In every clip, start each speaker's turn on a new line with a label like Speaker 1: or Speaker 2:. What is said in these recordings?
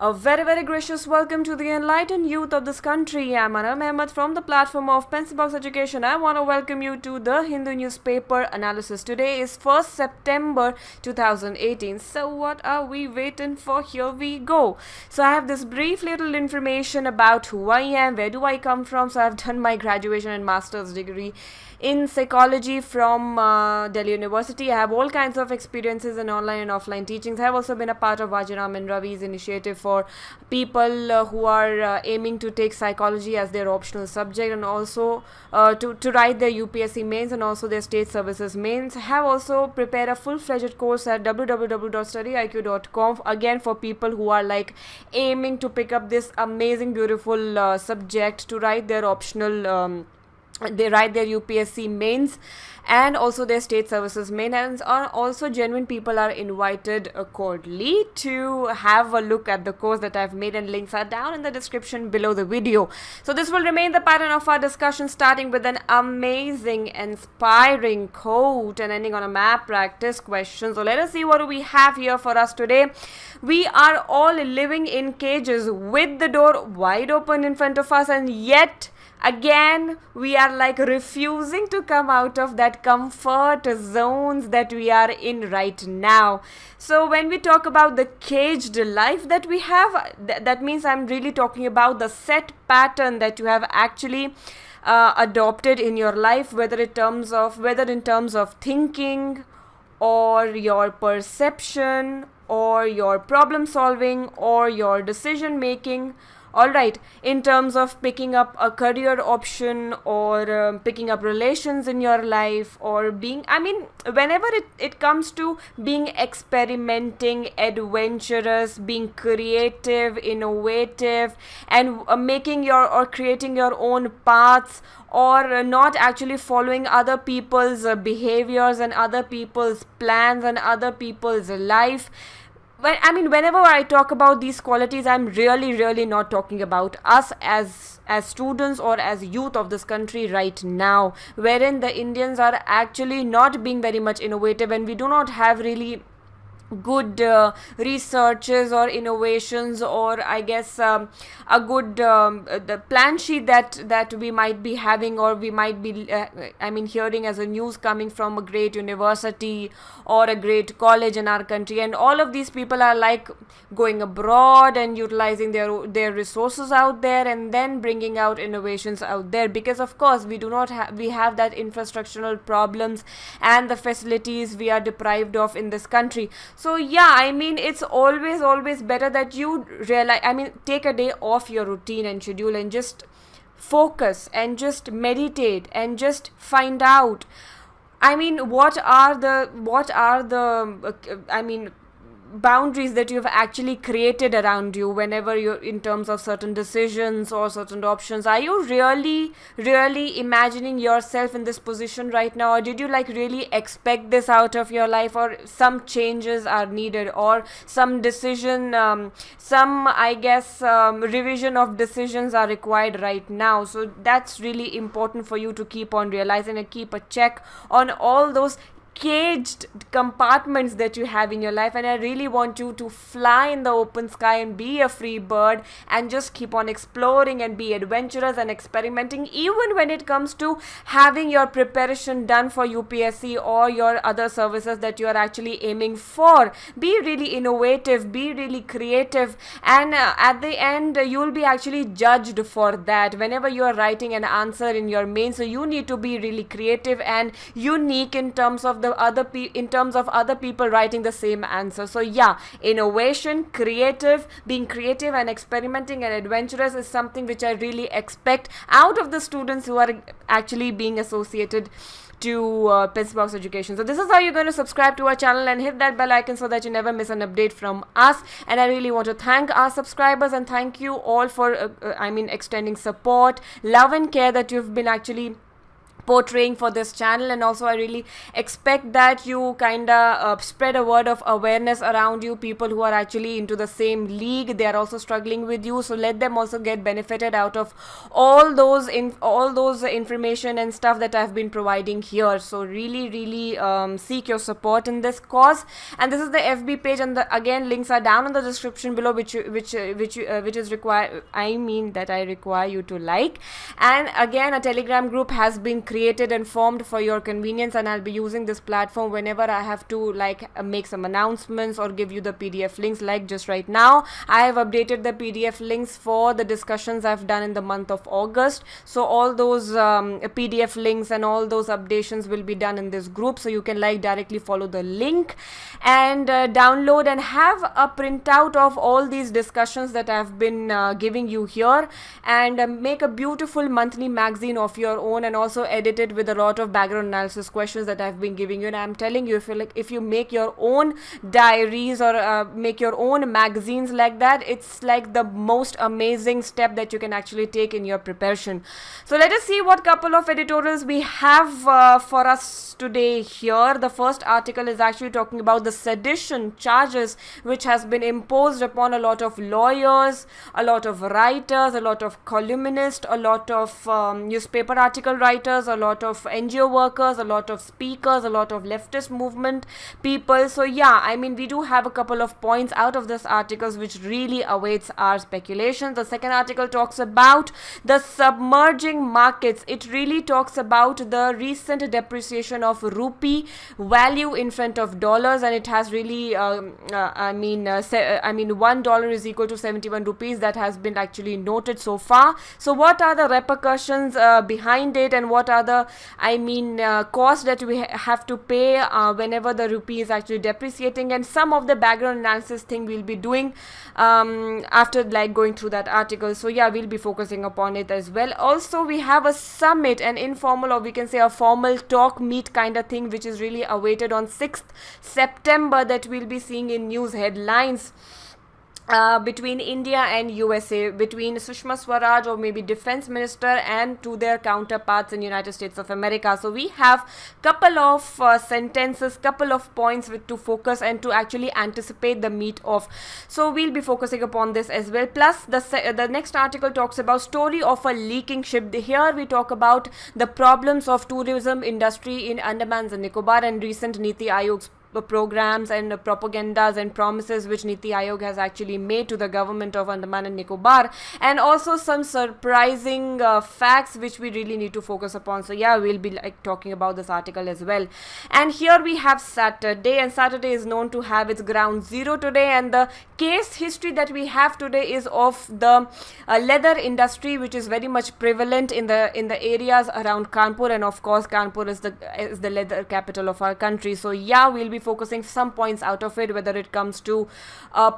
Speaker 1: A very gracious welcome to the enlightened youth of this country. I'm Anam from the platform of Pencil Box Education. I want to welcome you to the Hindu Newspaper Analysis. Today is 1st September 2018. So what are we waiting for? Here we go. So I have this brief little information about who I am, where do I come from. So I've done my graduation and master's degree in psychology from Delhi University. I have all kinds of experiences in online and offline teachings. I have also been a part of Vajiram and Ravi's initiative for people who are aiming to take psychology as their optional subject, and also to write their UPSC mains and also their state services mains. I have also prepared a full-fledged course at www.studyiq.com, again for people who are like aiming to pick up this amazing beautiful subject to write their optional they write their UPSC mains and also their state services main, and also genuine people are invited accordingly to have a look at the course that I've made, and links are down in the description below the video. So this will remain the pattern of our discussion, starting with an amazing, inspiring quote and ending on a map practice question. So let us see what do we have here for us today. We are all living in cages with the door wide open in front of us, and yet again we are like refusing to come out of that comfort zones that we are in right now. So when we talk about the caged life that we have, that means I'm really talking about the set pattern that you have actually adopted in your life, whether in terms of thinking or your perception or your problem solving or your decision making. Alright, in terms of picking up a career option or picking up relations in your life, or whenever it comes to being experimenting, adventurous, being creative, innovative, and creating your own paths, or not actually following other people's behaviors and other people's plans and other people's life. Whenever I talk about these qualities, I'm really not talking about us as students or as youth of this country right now, wherein the Indians are actually not being very much innovative, and we do not have really good researches or innovations, or I guess a good the plan sheet that we might be having, or we might be hearing as a news coming from a great university or a great college in our country, and all of these people are like going abroad and utilizing their resources out there and then bringing out innovations out there, because of course we have that infrastructural problems and the facilities we are deprived of in this country. So yeah, it's always better that you realize, take a day off your routine and schedule and just focus and just meditate and just find out, what are the boundaries that you've actually created around you whenever you're in terms of certain decisions or certain options. Are you really imagining yourself in this position right now, or did you really expect this out of your life, or some changes are needed, or some decision revision of decisions are required right now? So that's really important for you to keep on realizing and keep a check on all those caged compartments that you have in your life. And I really want you to fly in the open sky and be a free bird and just keep on exploring and be adventurous and experimenting, even when it comes to having your preparation done for UPSC or your other services that you are actually aiming for. Be really innovative, be really creative, and at the end you'll be actually judged for that whenever you are writing an answer in your main. So you need to be really creative and unique in terms of other people writing the same answer. So yeah, innovation, being creative and experimenting and adventurous is something which I really expect out of the students who are actually being associated to Pencil Box Education. So this is how you're going to subscribe to our channel and hit that bell icon so that you never miss an update from us. And I really want to thank our subscribers and thank you all for extending support, love and care that you've been actually portraying for this channel. And also I really expect that you kind of spread a word of awareness around you, people who are actually into the same league, they are also struggling with you, so let them also get benefited out of all those information and stuff that I've been providing here. So really seek your support in this cause. And this is the FB page, and again links are down in the description below, which is required, that I require you to like. And again, a Telegram group has been created and formed for your convenience, and I'll be using this platform whenever I have to make some announcements or give you the PDF links. Like just right now I have updated the PDF links for the discussions I've done in the month of August, so all those PDF links and all those updations will be done in this group, so you can directly follow the link and download and have a printout of all these discussions that I've been giving you here, and make a beautiful monthly magazine of your own, and also edited with a lot of background analysis questions that I've been giving you. And I'm telling you, if you make your own diaries or make your own magazines like that, it's like the most amazing step that you can actually take in your preparation. So let us see what couple of editorials we have for us today here. The first article is actually talking about the sedition charges which has been imposed upon a lot of lawyers, a lot of writers, a lot of columnists, a lot of newspaper article writers, a lot of NGO workers, a lot of speakers, a lot of leftist movement people. So yeah, we do have a couple of points out of this articles which really awaits our speculation. The second article talks about the submerging markets. It really talks about the recent depreciation of rupee value in front of dollars, and it has really $1 is equal to 71 rupees. That has been actually noted so far. So what are the repercussions behind it, and what are the costs that we have to pay whenever the rupee is actually depreciating, and some of the background analysis thing we'll be doing after going through that article. So yeah, we'll be focusing upon it as well. Also, we have a summit, an informal, or we can say a formal talk meet kind of thing, which is really awaited on 6th September, that we'll be seeing in news headlines. Between India and USA, between Sushma Swaraj or maybe defense minister and to their counterparts in United States of America. So we have couple of sentences, couple of points to focus and to actually anticipate the meet of. So we'll be focusing upon this as well. Plus the next article talks about story of a leaking ship. Here we talk about the problems of tourism industry in Andaman and Nicobar, and recent Niti Aayog's programs and propagandas and promises which Niti Aayog has actually made to the government of Andaman and Nicobar, and also some surprising facts which we really need to focus upon. So yeah, we'll be talking about this article as well. And here we have Saturday, and Saturday is known to have its ground zero today, and the case history that we have today is of the leather industry, which is very much prevalent in the areas around Kanpur, and of course Kanpur is the leather capital of our country. So yeah, we'll be focusing some points out of it, whether it comes to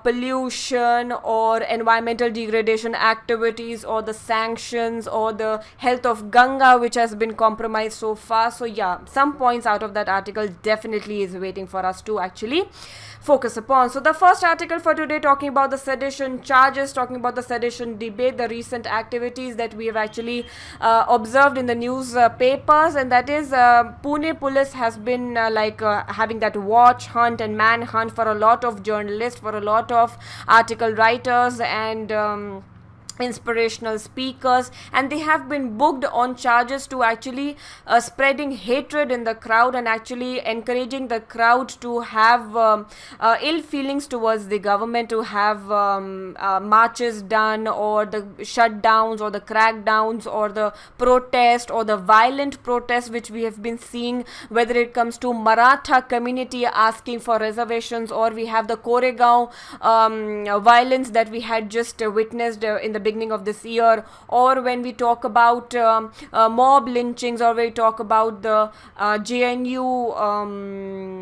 Speaker 1: pollution or environmental degradation activities, or the sanctions, or the health of Ganga which has been compromised so far. So yeah, some points out of that article definitely is waiting for us to actually focus upon. So the first article for today talking about the sedition charges, talking about the sedition debate, the recent activities that we have actually observed in the newspapers, and that is Pune police has been having that watch, hunt and manhunt for a lot of journalists, for a lot of article writers and inspirational speakers, and they have been booked on charges to actually spreading hatred in the crowd and actually encouraging the crowd to have ill feelings towards the government, to have marches done, or the shutdowns, or the crackdowns, or the protest, or the violent protest which we have been seeing, whether it comes to Maratha community asking for reservations, or we have the Koregaon violence that we had just witnessed in the beginning of this year, or when we talk about mob lynchings, or we talk about the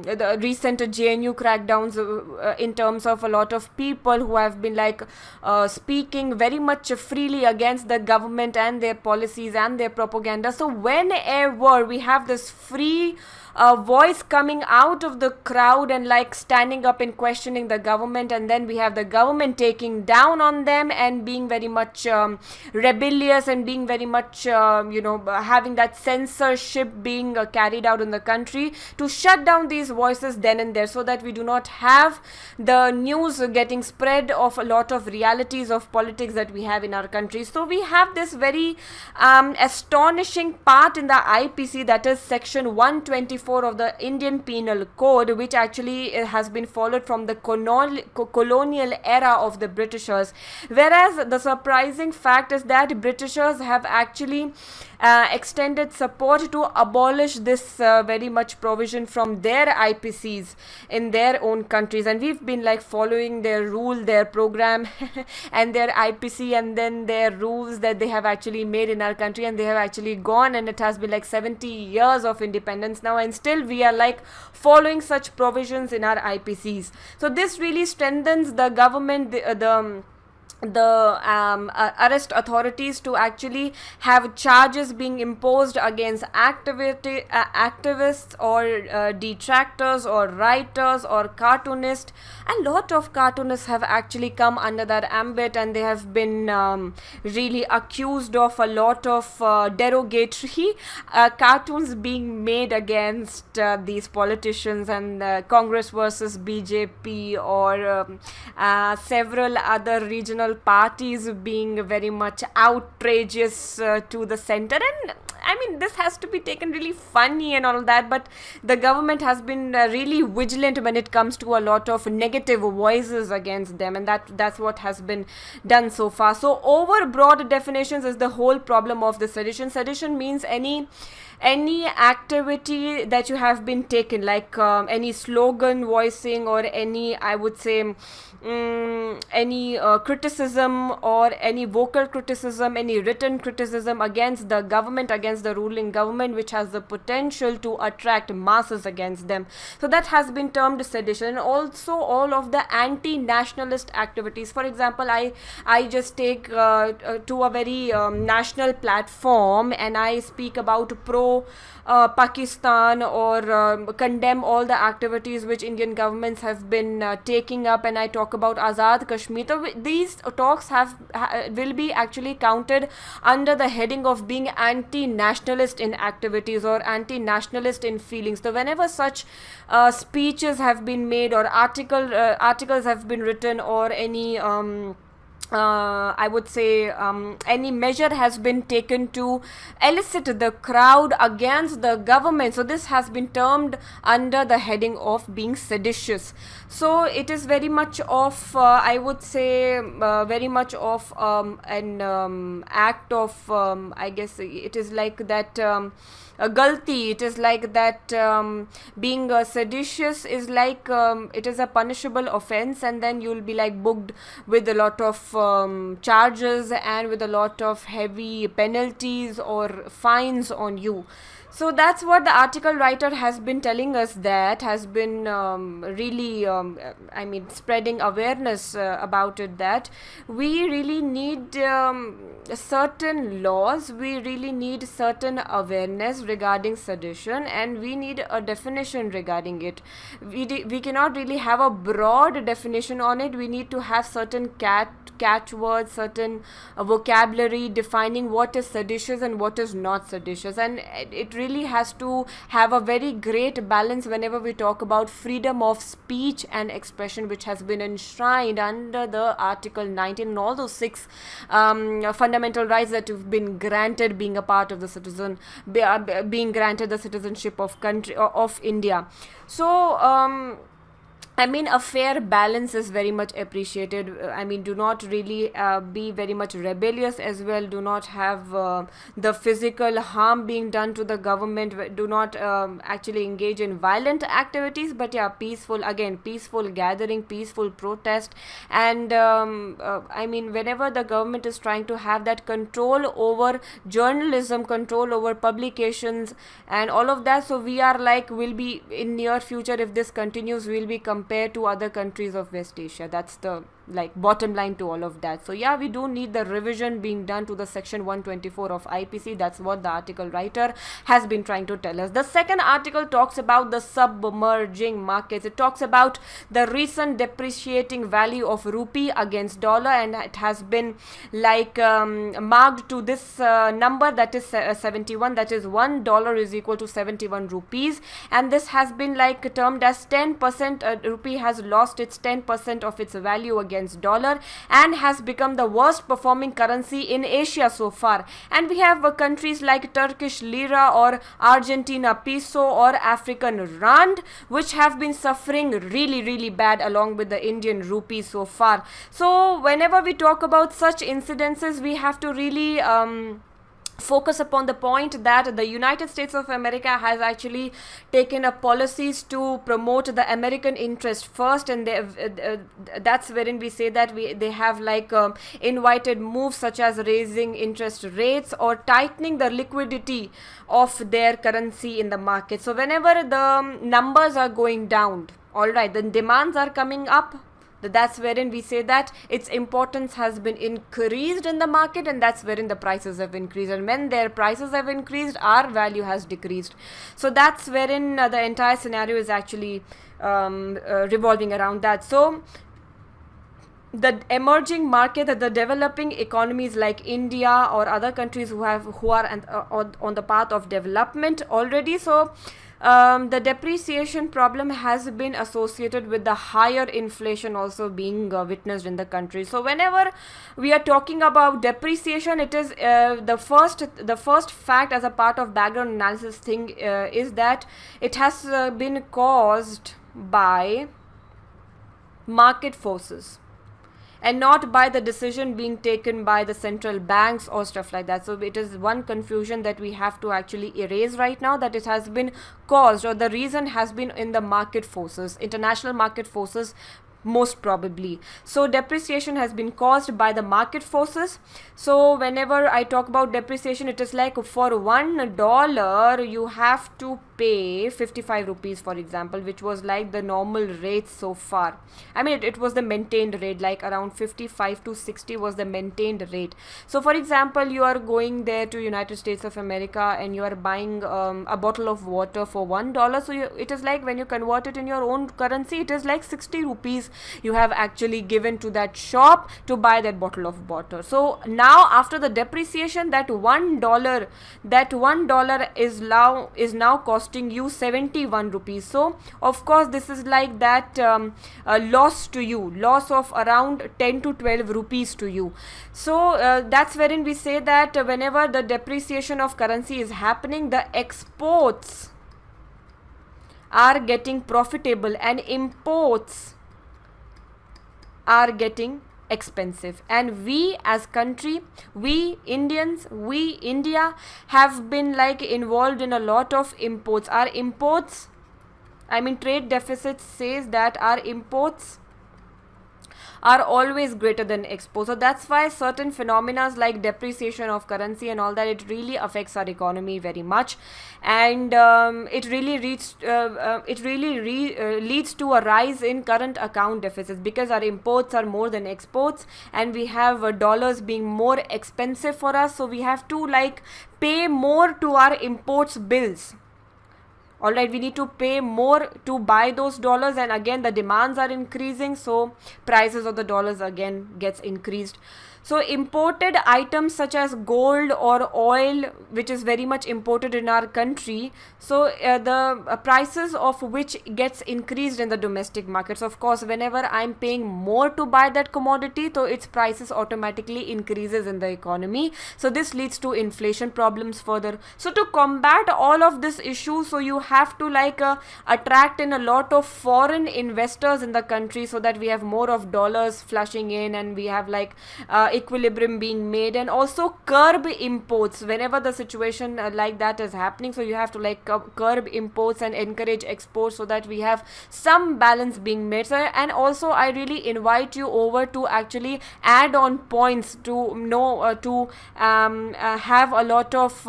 Speaker 1: the recent JNU crackdowns in terms of a lot of people who have been speaking very much freely against the government and their policies and their propaganda. So whenever we have this free voice coming out of the crowd and like standing up and questioning the government, and then we have the government taking down on them and being very much rebellious and being very much having that censorship being carried out in the country to shut down these voices then and there, so that we do not have the news getting spread of a lot of realities of politics that we have in our country. So we have this very astonishing part in the IPC, that is section 124 of the Indian Penal Code, which actually has been followed from the colonial era of the Britishers, whereas the surprising fact is that Britishers have actually extended support to abolish this very much provision from their IPCs in their own countries, and we've been like following their rule, their program and their IPC and then their rules that they have actually made in our country, and they have actually gone, and it has been like 70 years of independence now, and still we are like following such provisions in our IPCs. So this really strengthens the government, the arrest authorities to actually have charges being imposed against activists or detractors or writers or cartoonists. A lot of cartoonists have actually come under that ambit, and they have been really accused of a lot of derogatory cartoons being made against these politicians and Congress versus BJP or several other regional parties being very much outrageous to the center. And I mean, this has to be taken really funny and all that, but the government has been really vigilant when it comes to a lot of negative voices against them, and that's what has been done so far. So over broad definitions is the whole problem of the sedition. Sedition means any activity that you have been taken, like any slogan voicing or any, I would say, any criticism or any vocal criticism, any written criticism against the government, against the ruling government, which has the potential to attract masses against them. So that has been termed sedition. And also all of the anti-nationalist activities. For example, I just take to a very national platform and I speak about Pakistan or condemn all the activities which Indian governments have been taking up, and I talk about Azad Kashmir. So these talks will be actually counted under the heading of being anti-nationalist in activities or anti-nationalist in feelings. So whenever such speeches have been made or articles have been written or any I would say any measure has been taken to elicit the crowd against the government, so this has been termed under the heading of being seditious. So it is very much of I would say very much of an act of I guess it is like that a galti. It is like that being seditious is like it is a punishable offense, and then you'll be like booked with a lot of charges and with a lot of heavy penalties or fines on you. So that's what the article writer has been telling us, that has been really I mean spreading awareness about it, that we really need certain laws, we really need certain awareness regarding sedition, and we need a definition regarding it. We cannot really have a broad definition on it. We need to have certain catchwords, certain vocabulary defining what is seditious and what is not seditious, and it really has to have a very great balance whenever we talk about freedom of speech and expression, which has been enshrined under the Article 19 and all those 6 fundamental rights that have been granted, being a part of the citizen, being granted the citizenship of country of India. So I mean, a fair balance is very much appreciated. I mean, do not really be very much rebellious as well. Do not have the physical harm being done to the government. Do not actually engage in violent activities, but yeah, peaceful gathering, peaceful protest. And I mean, whenever the government is trying to have that control over journalism, control over publications and all of that, so we are like, will be in near future, if this continues, will be compared to other countries of West Asia. That's the like bottom line to all of that. So yeah, we do need the revision being done to the section 124 of IPC. That's what the article writer has been trying to tell us. The second article talks about the submerging markets. It talks about the recent depreciating value of rupee against dollar, and it has been like marked to this number, that is 71, that is $1 is equal to 71 rupees, and this has been like termed as 10%. Rupee has lost its 10% of its value against dollar and has become the worst performing currency in Asia so far. And we have countries like Turkish lira or Argentina peso or African rand, which have been suffering really bad along with the Indian rupee so far. So whenever we talk about such incidences, we have to really focus upon the point that the United States of America has actually taken up policies to promote the American interest first, and that's wherein we say that they have like invited moves such as raising interest rates or tightening the liquidity of their currency in the market. So whenever the numbers are going down, all right, the demands are coming up, that's wherein we say that its importance has been increased in the market, and that's wherein the prices have increased. And when their prices have increased, our value has decreased. So that's wherein the entire scenario is actually revolving around that. So the emerging market, the developing economies like India or other countries who are on the path of development already, so the depreciation problem has been associated with the higher inflation also being witnessed in the country. So whenever we are talking about depreciation, it is the first fact as a part of background analysis thing is that it has been caused by market forces and not by the decision being taken by the central banks or stuff like that. So it is one confusion that we have to actually erase right now, that it has been caused, or the reason has been in the market forces, international market forces most probably. So depreciation has been caused by the market forces. So whenever I talk about depreciation, it is like for $1 you have to pay 55 rupees, for example, which was like the normal rate so far. I mean, it was the maintained rate, like around 55 to 60 was the maintained rate. So for example, you are going there to United States of America and you are buying a bottle of water for $1. So it is like when you convert it in your own currency, it is like 60 rupees you have actually given to that shop to buy that bottle of water. So now after the depreciation, that $1 is now costing you 71 rupees. So of course this is like that loss to you, loss of around 10 to 12 rupees to you. So that's wherein we say that whenever the depreciation of currency is happening, the exports are getting profitable and imports are getting expensive. And we as country, we Indians, we India have been like involved in a lot of imports. Our imports, I mean trade deficit says that our imports are always greater than exports. So that's why certain phenomena like depreciation of currency and all that, it really affects our economy very much, and it really leads to a rise in current account deficits, because our imports are more than exports and we have dollars being more expensive for us, so we have to like pay more to our imports bills. Alright, we need to pay more to buy those dollars, and again the demands are increasing, so prices of the dollars again gets increased. So imported items such as gold or oil, which is very much imported in our country, so the prices of which gets increased in the domestic markets. Of course, whenever I'm paying more to buy that commodity, so its prices automatically increases in the economy. So this leads to inflation problems further. So to combat all of this issue, so you have to like attract in a lot of foreign investors in the country, so that we have more of dollars flushing in and we have like equilibrium being made, and also curb imports whenever the situation like that is happening. So you have to like curb imports and encourage exports, so that we have some balance being made. So, and also I really invite you over to actually add on points to know have a lot of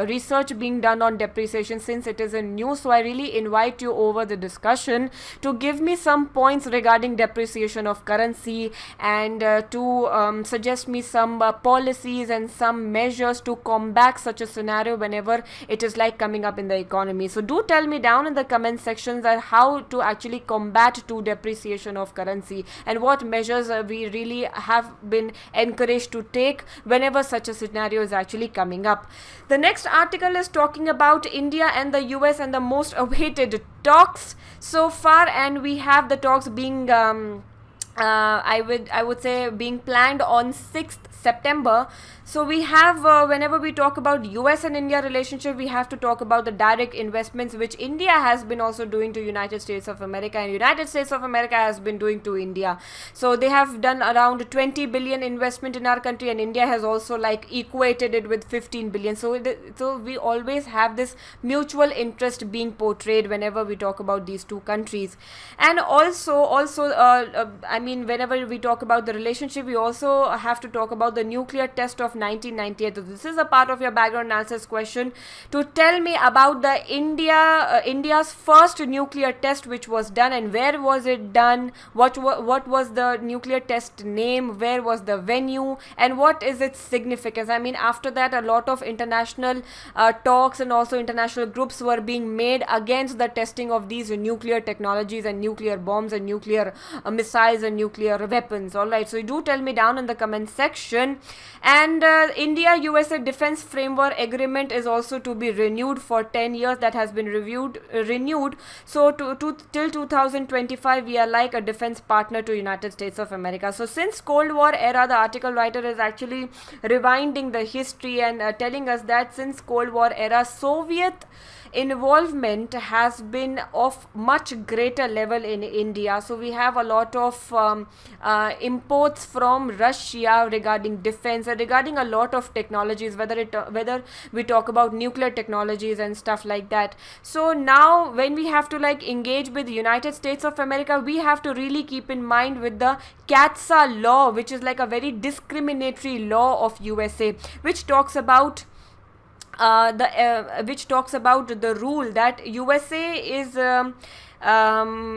Speaker 1: research being done on depreciation, since it is citizen news. So I really invite you over the discussion to give me some points regarding depreciation of currency, and to suggest me some policies and some measures to combat such a scenario whenever it is like coming up in the economy. So do tell me down in the comment sections that how to actually combat to depreciation of currency, and what measures we really have been encouraged to take whenever such a scenario is actually coming up. The next article is talking about India and the US and the most awaited talks so far, and we have the talks being I would say being planned on 6th September. So we have whenever we talk about US and India relationship, we have to talk about the direct investments which India has been also doing to United States of America, and United States of America has been doing to India. So they have done around 20 billion investment in our country, and India has also like equated it with 15 billion. So we always have this mutual interest being portrayed whenever we talk about these two countries. And also I mean, whenever we talk about the relationship, we also have to talk about the nuclear test of 1998. So this is a part of your background analysis question to tell me about the India's first nuclear test which was done, and where was it done, what was the nuclear test name, where was the venue, and what is its significance. I mean, after that a lot of international talks and also international groups were being made against the testing of these nuclear technologies and nuclear bombs and nuclear missiles and nuclear weapons. Alright, so do tell me down in the comment section. And India-USA Defense Framework Agreement is also to be renewed for 10 years. That has been renewed. So till 2025, we are like a defense partner to United States of America. So since Cold War era, the article writer is actually rewinding the history and telling us that since Cold War era, Soviet involvement has been of much greater level in India. So we have a lot of imports from Russia regarding defense, regarding a lot of technologies, whether we talk about nuclear technologies and stuff like that. So now when we have to like engage with the United States of America, we have to really keep in mind with the CATSA law, which is like a very discriminatory law of USA, which talks about the rule that USA is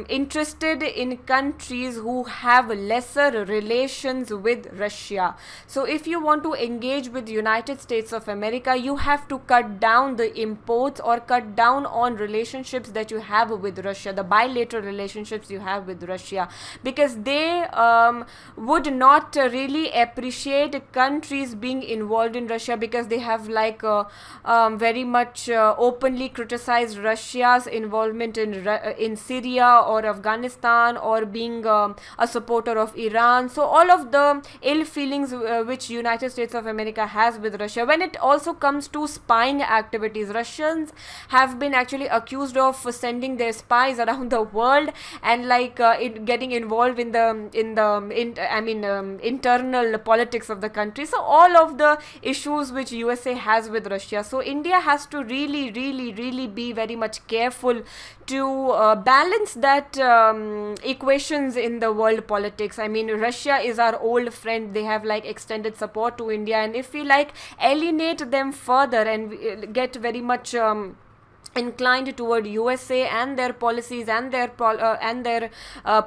Speaker 1: interested in countries who have lesser relations with Russia. So if you want to engage with the United States of America, you have to cut down the imports or cut down on relationships that you have with Russia, the bilateral relationships you have with Russia, because they would not really appreciate countries being involved in Russia, because they have like very much openly criticized Russia's involvement in Syria or Afghanistan, or being a supporter of Iran. So all of the ill feelings which United States of America has with Russia. When it also comes to spying activities, Russians have been actually accused of sending their spies around the world and like getting involved in the internal politics of the country. So all of the issues which USA has with Russia. So India has to really be very much careful to balance that equations in the world politics. I mean, Russia is our old friend. They have like extended support to India, and if we like alienate them further and get very much inclined toward USA and their policies and their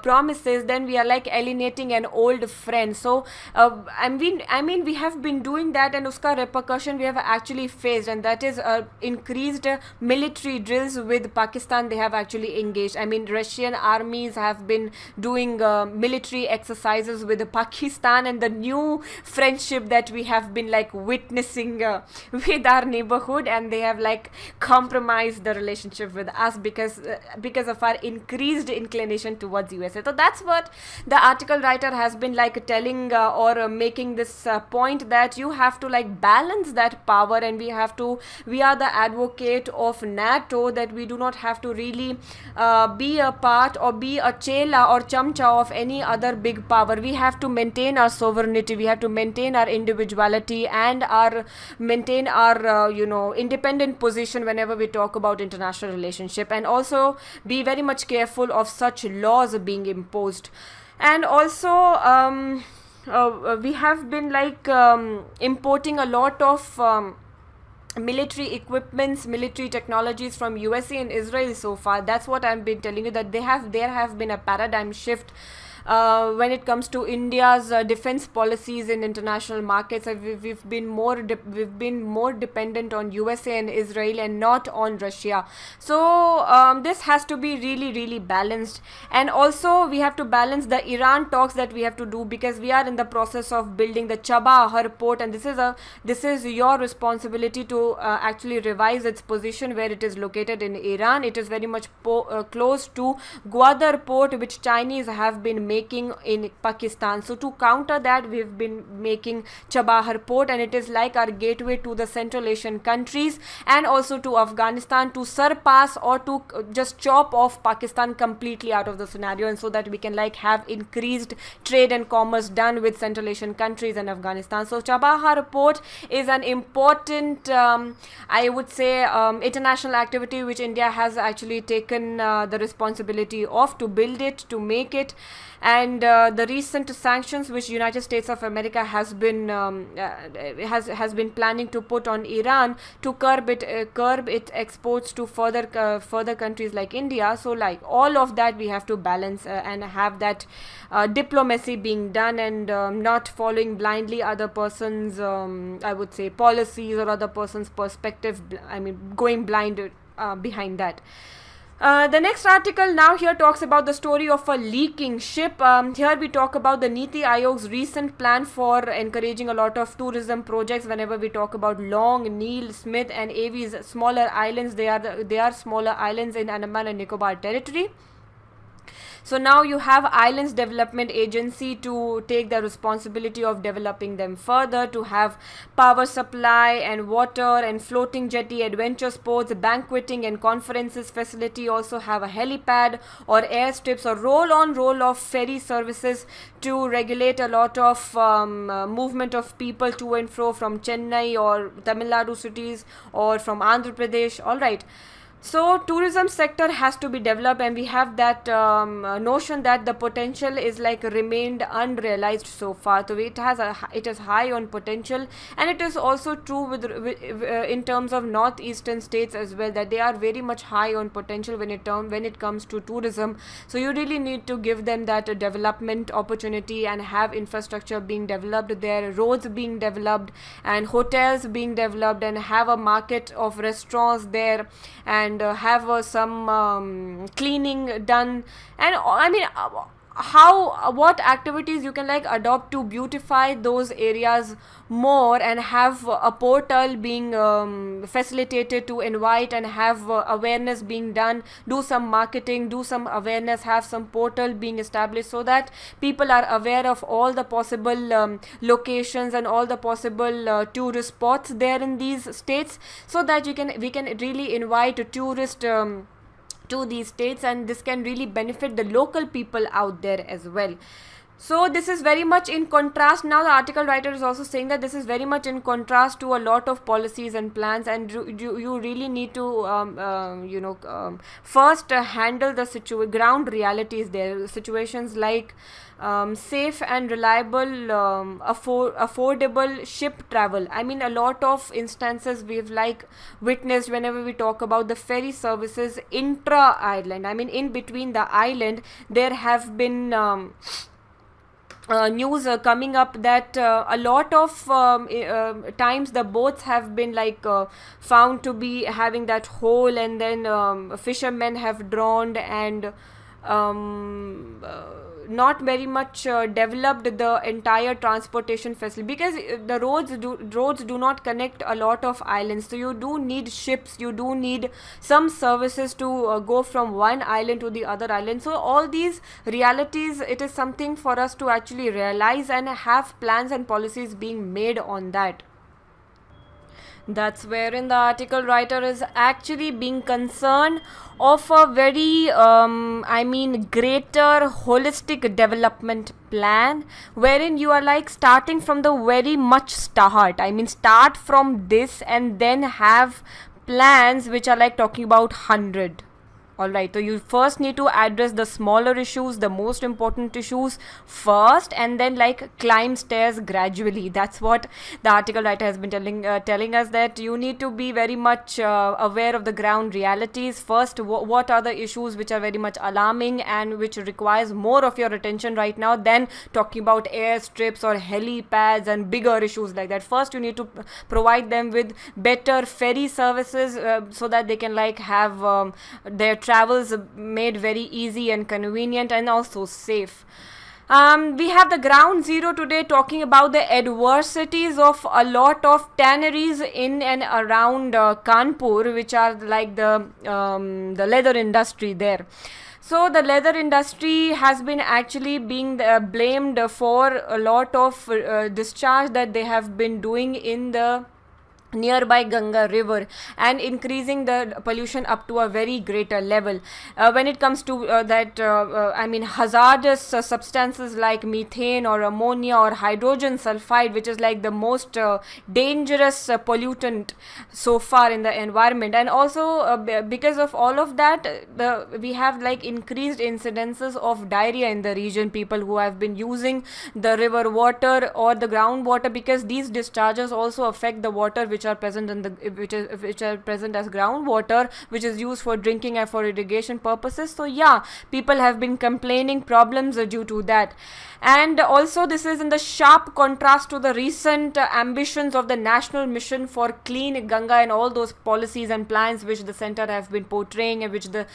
Speaker 1: promises, then we are like alienating an old friend. So I mean we have been doing that, and uska repercussion we have actually faced, and that is increased military drills with Pakistan. They have actually engaged. I mean, Russian armies have been doing military exercises with Pakistan, and the new friendship that we have been like witnessing with our neighborhood, and they have like compromised the relationship with us because of our increased inclination towards USA. So that's what the article writer has been like telling or making this point, that you have to like balance that power, and we are the advocate of NATO, that we do not have to really be a part or be a chela or chamcha of any other big power. We have to maintain our sovereignty, we have to maintain our individuality, and maintain our independent position whenever we talk about international relationship, and also be very much careful of such laws being imposed. And also we have been like importing a lot of military equipments, military technologies from USA and Israel so far. That's what I've been telling you, that there have been a paradigm shift when it comes to India's defense policies in international markets. We've been more dependent on USA and Israel and not on Russia. So this has to be really balanced, and also we have to balance the Iran talks that we have to do, because we are in the process of building the Chabahar port, and this is your responsibility to actually revise its position where it is located in Iran. It is very much close to Gwadar port, which Chinese have been making in Pakistan. So to counter that, we've been making Chabahar port, and it is like our gateway to the Central Asian countries and also to Afghanistan, to surpass or to just chop off Pakistan completely out of the scenario, and so that we can like have increased trade and commerce done with Central Asian countries and Afghanistan. So Chabahar port is an important I would say international activity which India has actually taken the responsibility of, to build it, to make it. And the recent sanctions which United States of America has been planning to put on Iran to curb its exports to further countries like India. So like all of that we have to balance and have that diplomacy being done, and not following blindly other person's I would say policies or other person's perspective. I mean, going blind behind that. The next article now here talks about the story of a leaking ship. Here we talk about the Niti Aayog's recent plan for encouraging a lot of tourism projects. Whenever we talk about Long, Neil, Smith and Avi's smaller islands, they are smaller islands in Andaman and Nicobar territory. So now you have Islands Development Agency to take the responsibility of developing them further, to have power supply and water and floating jetty, adventure sports, banqueting and conferences facility, also have a helipad or airstrips or roll-on roll-off ferry services to regulate a lot of movement of people to and fro from Chennai or Tamil Nadu cities or from Andhra Pradesh. All right. So tourism sector has to be developed, and we have that notion that the potential is like remained unrealized so far. So it is high on potential, and it is also true with in terms of northeastern states as well, that they are very much high on potential when it comes to tourism. So you really need to give them that development opportunity and have infrastructure being developed there, roads being developed and hotels being developed, and have a market of restaurants there, and have some cleaning done. And I mean, what activities you can like adopt to beautify those areas more, and have a portal being facilitated to invite and have awareness being done, do some marketing, do some awareness, have some portal being established so that people are aware of all the possible locations and all the possible tourist spots there in these states, so that we can really invite tourists to these states, and this can really benefit the local people out there as well. So this is very much in contrast. Now the article writer is also saying that this is very much in contrast to a lot of policies and plans, and you really need to first handle the ground realities there. Situations like safe and reliable affordable ship travel. I mean, a lot of instances we've like witnessed whenever we talk about the ferry services intra island. I mean, in between the island there have been news coming up that a lot of times the boats have been like found to be having that hole, and then fishermen have drowned, and not very much developed the entire transportation facility, because the roads do not connect a lot of islands. So you do need ships, you do need some services to go from one island to the other island. So all these realities, it is something for us to actually realize and have plans and policies being made on that. That's wherein the article writer is actually being concerned of a very greater holistic development plan, wherein you are like starting from the very much start. I mean, start from this and then have plans which are like talking about 100. Alright, so you first need to address the smaller issues, the most important issues first, and then like climb stairs gradually. That's what the article writer has been telling us, that you need to be very much aware of the ground realities first. What are the issues which are very much alarming and which requires more of your attention right now than talking about airstrips or helipads and bigger issues like that. First, you need to provide them with better ferry services so that they can like have their travels made very easy and convenient and also safe. We have the ground zero today talking about the adversities of a lot of tanneries in and around Kanpur, which are like the leather industry there. So the leather industry has been actually being blamed for a lot of discharge that they have been doing in the nearby Ganga river and increasing the pollution up to a very greater level. When it comes to hazardous substances like methane or ammonia or hydrogen sulfide, which is like the most dangerous pollutant so far in the environment. And also because of all of that, we have like increased incidences of diarrhea in the region, people who have been using the river water or the groundwater, because these discharges also affect the water which are present in the which are present as groundwater, which is used for drinking and for irrigation purposes. So yeah, people have been complaining problems due to that. And also this is in the sharp contrast to the recent ambitions of the National Mission for Clean Ganga and all those policies and plans which the center have been portraying, and which the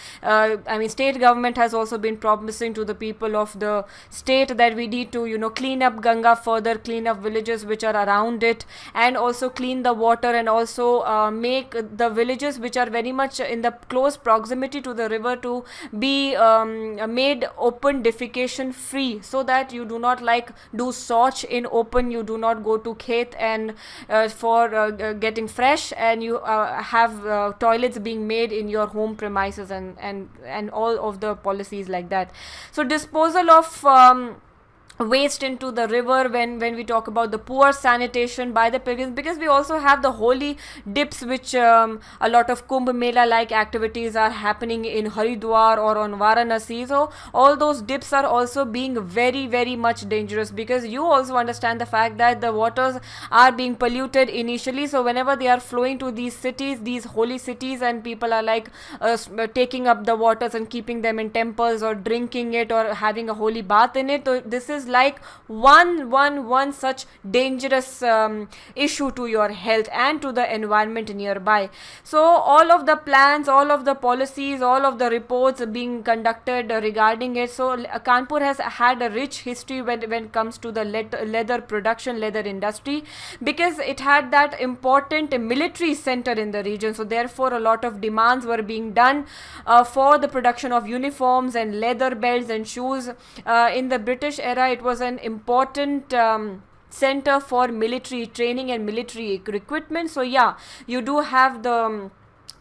Speaker 1: state government has also been promising to the people of the state, that we need to clean up Ganga further, clean up villages which are around it, and also clean the water, and also make the villages which are very much in the close proximity to the river to be made open defecation free, so that you do not like do shauch in open, you do not go to khet and for getting fresh, and you have toilets being made in your home premises, and all of the policies like that. So disposal of waste into the river, when we talk about the poor sanitation by the pilgrims, because we also have the holy dips, which a lot of Kumbh Mela like activities are happening in Haridwar or on Varanasi. So all those dips are also being very, very much dangerous, because you also understand the fact that the waters are being polluted initially. So whenever they are flowing to these cities, these holy cities, and people are like taking up the waters and keeping them in temples or drinking it or having a holy bath in it, so this is like one such dangerous issue to your health and to the environment nearby. So all of the plans, all of the policies, all of the reports being conducted regarding it. So Kanpur has had a rich history when it comes to the leather production, leather industry, because it had that important military center in the region. So therefore a lot of demands were being done for the production of uniforms and leather belts and shoes. In the British era, it was an important center for military training and military equipment. So yeah, you do have the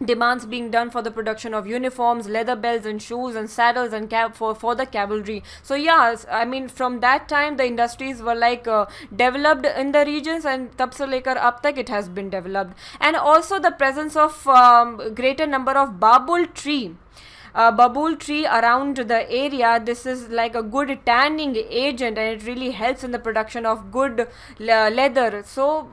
Speaker 1: demands being done for the production of uniforms, leather belts and shoes and saddles and for the cavalry. So yeah, from that time the industries were like developed in the regions, and tab se lekar ab tak it has been developed. And also the presence of greater number of babul tree around the area. This is like a good tanning agent, and it really helps in the production of good leather. So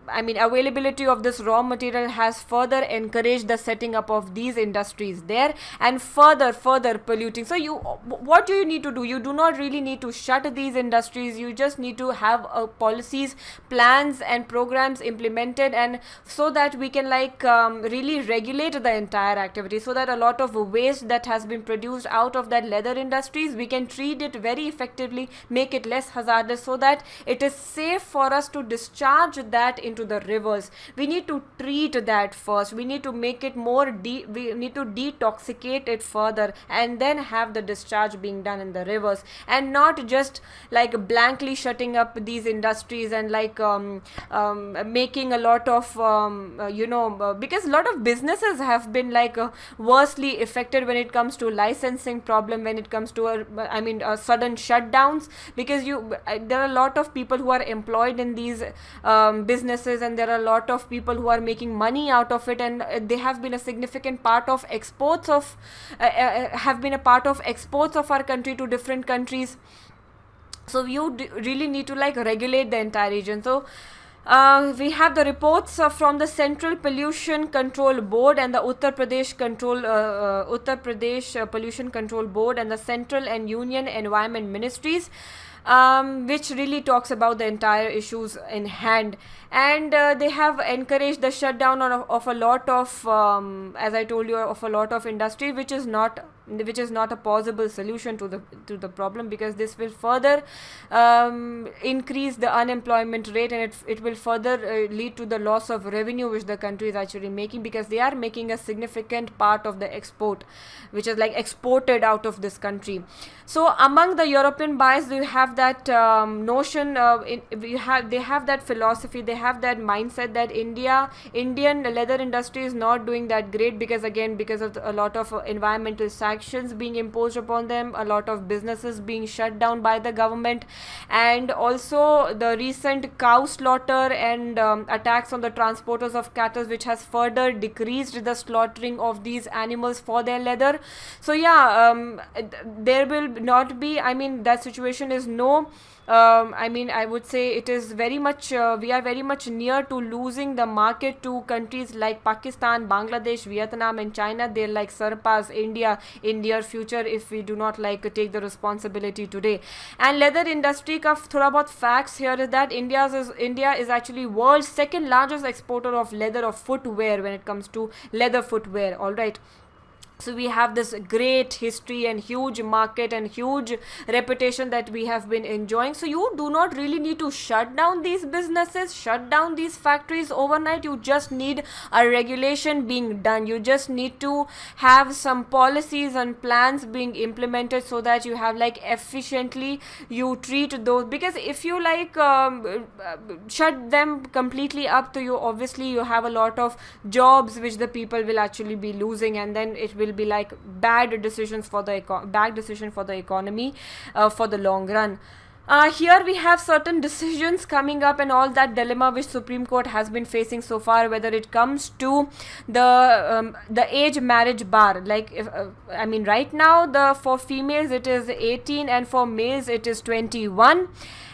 Speaker 1: availability of this raw material has further encouraged the setting up of these industries there, and further polluting. So what do you need to do? You do not really need to shut these industries. You just need to have policies, plans and programs implemented, and so that we can really regulate the entire activity, so that a lot of waste that has been produced out of that leather industries, we can treat it very effectively, make it less hazardous, so that it is safe for us to discharge that into the rivers. We need to treat that first. We need to make it more we need to detoxicate it further, and then have the discharge being done in the rivers, and not just like blankly shutting up these industries and making a lot of because a lot of businesses have been worsely affected when it comes to licensing problem, when it comes to sudden shutdowns, because there are a lot of people who are employed in these businesses, and there are a lot of people who are making money out of it, and they have been a significant part of exports of our country to different countries. So you really need to like regulate the entire region. So we have the reports from the Central Pollution Control Board and the Uttar Pradesh Pollution Control Board and the Central and Union Environment Ministries, which really talks about the entire issues in hand. And they have encouraged the shutdown of a lot of, as I told you, of a lot of industry, which is not a possible solution to the problem, because this will further increase the unemployment rate, and it will further lead to the loss of revenue which the country is actually making, because they are making a significant part of the export, which is like exported out of this country. So among the European buyers, you have that notion, they have that philosophy, they have that mindset that Indian leather industry is not doing that great, because of a lot of environmental sanctions being imposed upon them, a lot of businesses being shut down by the government, and also the recent cow slaughter and attacks on the transporters of cattle, which has further decreased the slaughtering of these animals for their leather. So there will not be, that situation is I would say it is very much, we are very much near to losing the market to countries like Pakistan, Bangladesh, Vietnam and China. They'll like surpass India in near future if we do not like take the responsibility today. And leather industry ka thoda bahut facts here is that India is actually world's second largest exporter of leather, of footwear, when it comes to leather footwear. All right. So we have this great history and huge market and huge reputation that we have been enjoying. So you do not really need to shut down these businesses, shut down these factories overnight. You just need a regulation being done. You just need to have some policies and plans being implemented, so that you have like efficiently you treat those, because if you like shut them completely up to you, obviously you have a lot of jobs which the people will actually be losing, and then it will be like bad decision for the economy for the long run. Here we have certain decisions coming up and all that dilemma which Supreme Court has been facing so far, whether it comes to the age marriage bar. Like if right now for females it is 18 and for males it is 21.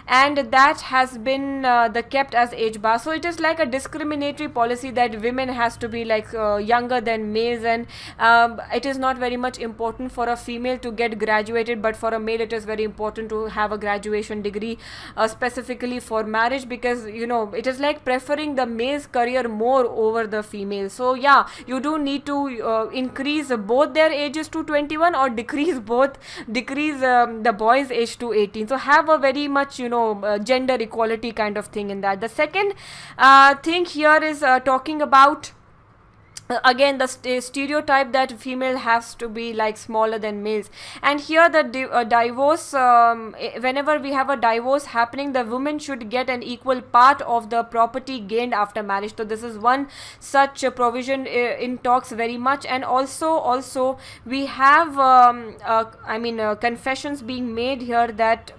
Speaker 1: And that has been kept as age bar. So it is like a discriminatory policy that women has to be like younger than males, and it is not very much important for a female to get graduated, but for a male it is very important to have a graduation degree specifically for marriage, because it is like preferring the male's career more over the female. So yeah, you do need to increase both their ages to 21 or decrease the boys' age to 18. So have a very much gender equality kind of thing in that. The second thing here is talking about again the stereotype that female has to be like smaller than males. And here the divorce, whenever we have a divorce happening, the woman should get an equal part of the property gained after marriage. So this is one such provision in talks very much. And also we have confessions being made here that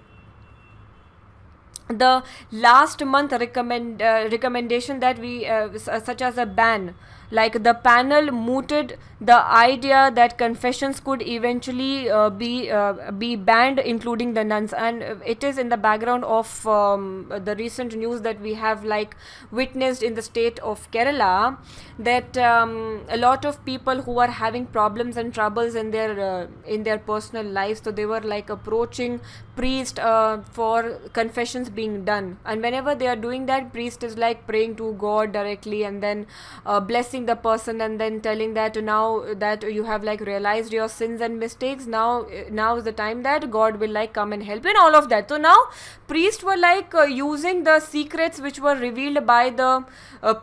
Speaker 1: the last month recommendation that we such as a ban, like the panel mooted the idea that confessions could eventually be banned, including the nuns. And it is in the background of the recent news that we have like witnessed in the state of Kerala, that a lot of people who are having problems and troubles in their personal lives, so they were like approaching priest for confessions being done. And whenever they are doing that, priest is like praying to God directly and then blessing the person and then telling that now that you have like realized your sins and mistakes, now is the time that God will like come and help you and all of that. So now priests were like using the secrets which were revealed by the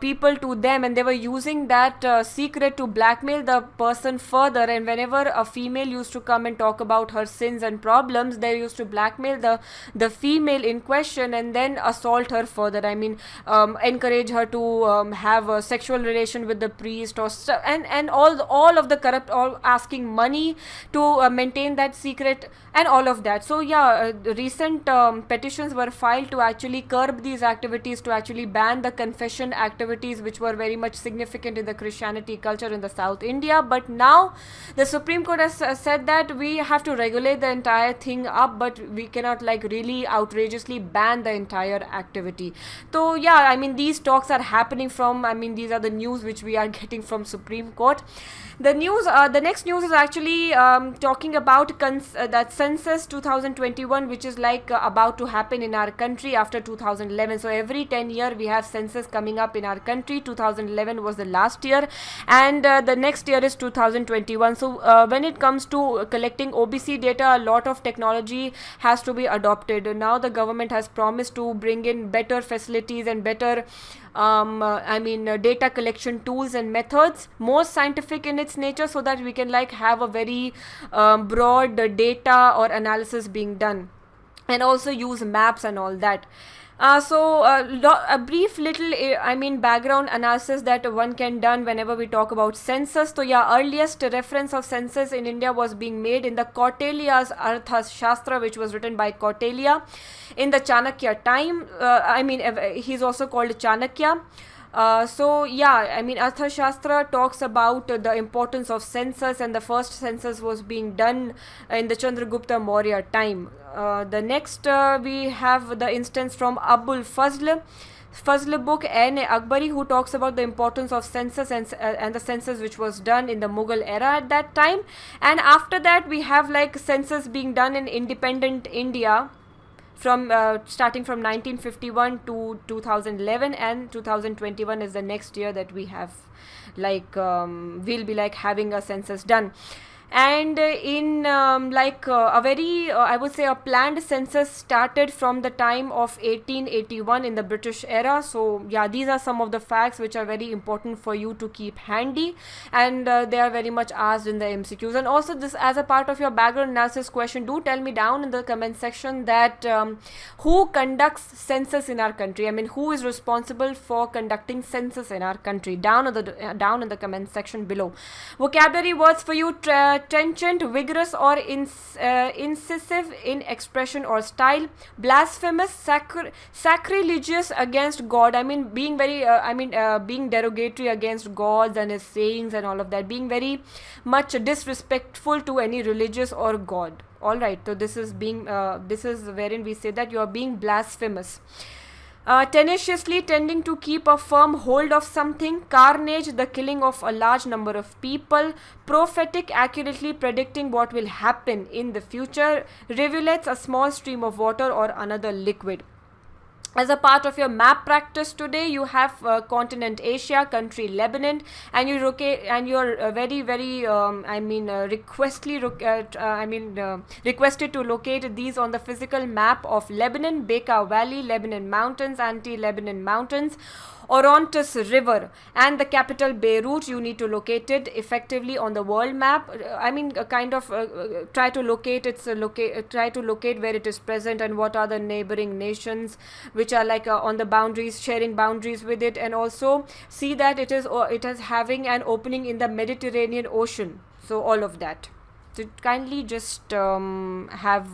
Speaker 1: people to them, and they were using that secret to blackmail the person further. And whenever a female used to come and talk about her sins and problems, they used to blackmail the female in question and then assault her further. Encourage her to have a sexual relation with the priest and all of the corrupt, all asking money to maintain that secret and all of that. So recent petitions were filed to actually curb these activities, to actually ban the confession activities, which were very much significant in the Christianity culture in the South India. But now the Supreme Court has said that we have to regulate the entire thing up, but we cannot like really outrageously ban the entire activity. So these talks are happening from, these are the news which we are getting from Supreme Court. The next news is actually talking about that Census 2021, which is like about to happen in our country after 2011. So every 10 year we have census coming up in our country. 2011 was the last year, and the next year is 2021. So when it comes to collecting OBC data, a lot of technology has to be adopted. Now the government has promised to bring in better facilities and better data collection tools and methods, more scientific in its nature, so that we can like have a very broad data or analysis being done, and also use maps and all that. A brief little background analysis that one can done whenever we talk about census. So earliest reference of census in India was being made in the Kautilya's Artha Shastra, which was written by Kautilya in the Chanakya time. He's also called Chanakya. Arthashastra talks about the importance of census, and the first census was being done in the Chandragupta Maurya time. The next we have the instance from Abul Fazl book N. Akbari, who talks about the importance of census and the census which was done in the Mughal era at that time. And after that we have like census being done in independent India from starting from 1951 to 2011, and 2021 is the next year that we have we'll be like having a census done. And in a very I would say a planned census started from the time of 1881 in the British era. So these are some of the facts which are very important for you to keep handy, and they are very much asked in the MCQs. And also, this as a part of your background analysis question, do tell me down in the comment section that who conducts census in our country. Who is responsible for conducting census in our country? Down in the comment section below. Vocabulary words for you: trenchant, vigorous or incisive in expression or style; blasphemous, sacrilegious against God. Being very being derogatory against gods and his sayings and all of that, being very much disrespectful to any religious or god. All right, so this is wherein we say that you are being blasphemous. Tenaciously tending to keep a firm hold of something; carnage, the killing of a large number of people; prophetic, accurately predicting what will happen in the future; rivulets, a small stream of water or another liquid. As a part of your map practice today, you have continent Asia, country Lebanon, and you're very requested to locate these on the physical map of Lebanon: Bekaa Valley, Lebanon Mountains, Anti-Lebanon Mountains, Orontes River, and the capital Beirut. You need to locate it effectively on the world map. Try to locate where it is present and what are the neighboring nations which are on the boundaries, sharing boundaries with it, and also see that it is having an opening in the Mediterranean Ocean. So all of that. So kindly just have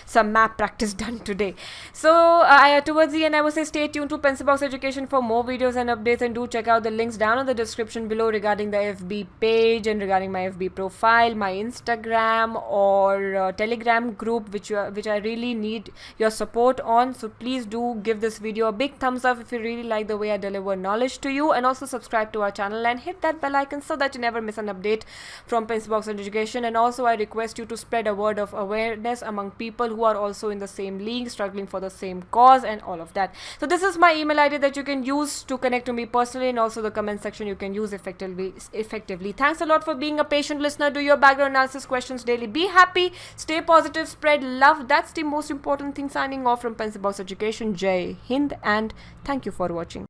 Speaker 1: some map practice done today. So towards the end, I would say stay tuned to Pencil Box Education for more videos and updates, and do check out the links down in the description below regarding the FB page and regarding my FB profile, my Instagram or Telegram group, which I really need your support on. So please do give this video a big thumbs up if you really like the way I deliver knowledge to you, and also subscribe to our channel and hit that bell icon so that you never miss an update from Pencil Box Education. And also I request you to spread a word of awareness among people who are also in the same league, struggling for the same cause and all of that. So this is my email ID that you can use to connect to me personally, and also the comment section you can use effectively. Thanks a lot for being a patient listener. Do your background analysis questions daily. Be happy, stay positive, spread love. That's the most important thing. Signing off from Pencil Box Education. Jai Hind, and thank you for watching.